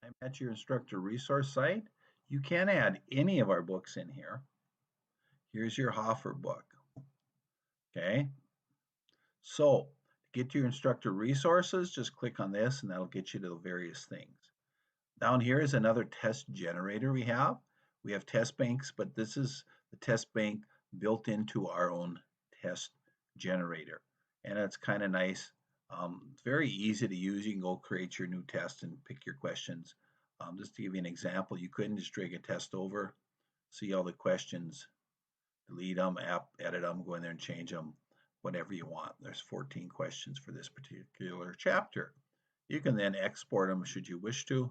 I'm at your instructor resource site. You can add any of our books in here. Here's your Hoffer book. Okay. So to get to your instructor resources, just click on this and that'll get you to the various things. Down here is another test generator we have. We have test banks, but this is the test bank built into our own test generator. And it's kind of nice. It's very easy to use. You can go create your new test and pick your questions. Just to give you an example, you couldn't just drag a test over, see all the questions, delete them, edit them, go in there and change them, whatever you want. There's 14 questions for this particular chapter. You can then export them should you wish to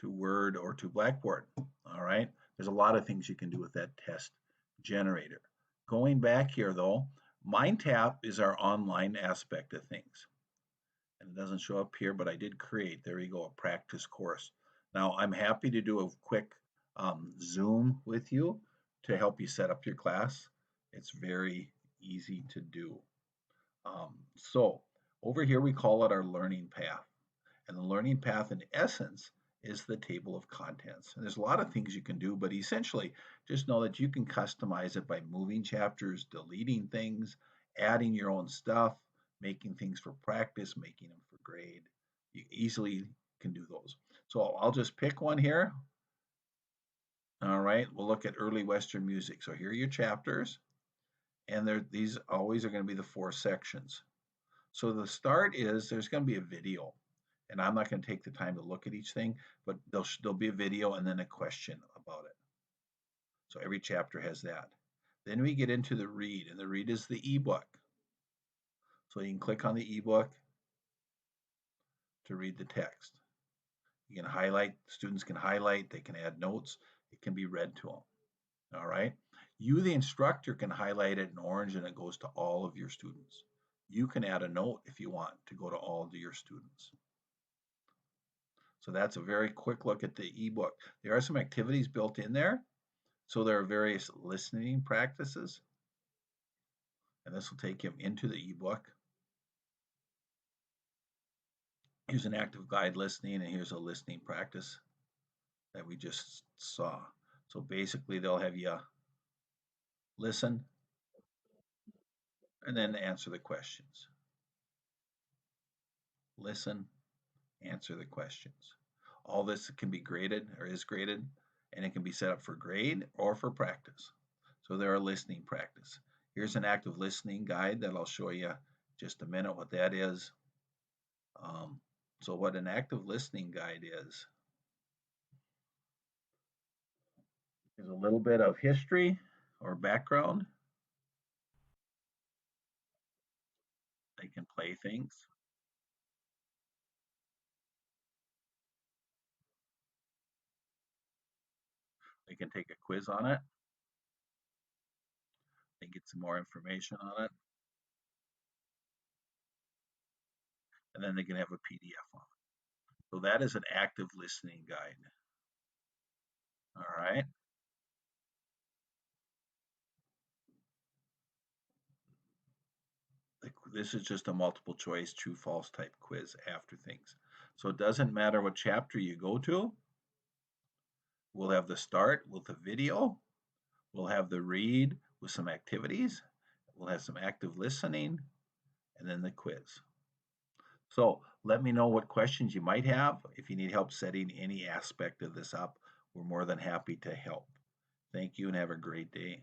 Word or to Blackboard. All right. There's a lot of things you can do with that test generator. Going back here though, MindTap is our online aspect of things. And it doesn't show up here, but I did create, there you go, a practice course. Now I'm happy to do a quick Zoom with you to help you set up your class. It's very easy to do. So over here we call it our learning path. And the learning path in essence is the table of contents. And there's a lot of things you can do, but essentially just know that you can customize it by moving chapters, deleting things, adding your own stuff, making things for practice, making them for grade. You easily can do those. So I'll just pick one here. All right, we'll look at early Western music. So here are your chapters, and these always are going to be the 4 sections. So the start is there's going to be a video. And I'm not going to take the time to look at each thing, but there'll be a video and then a question about it. So every chapter has that. Then we get into the read, and the read is the ebook. So you can click on the ebook to read the text. You can highlight, students can highlight, they can add notes, it can be read to them. All right. You, the instructor, can highlight it in orange and it goes to all of your students. You can add a note if you want to go to all of your students. So that's a very quick look at the ebook. There are some activities built in there. So there are various listening practices. And this will take him into the ebook. Here's an active guide listening, and here's a listening practice that we just saw. So basically they'll have you listen and then answer the questions. Listen, answer the questions. All this can be graded or is graded, and it can be set up for grade or for practice. So there are listening practice. Here's an active listening guide that I'll show you just a minute what that is. So what an active listening guide is a little bit of history or background. They can play things. They can take a quiz on it. They get some more information on it. And then they can have a PDF on it. So that is an active listening guide. All right. This is just a multiple choice true false type quiz after things. So it doesn't matter what chapter you go to. We'll have the start with the video. We'll have the read with some activities. We'll have some active listening and then the quiz. So let me know what questions you might have. If you need help setting any aspect of this up, we're more than happy to help. Thank you and have a great day.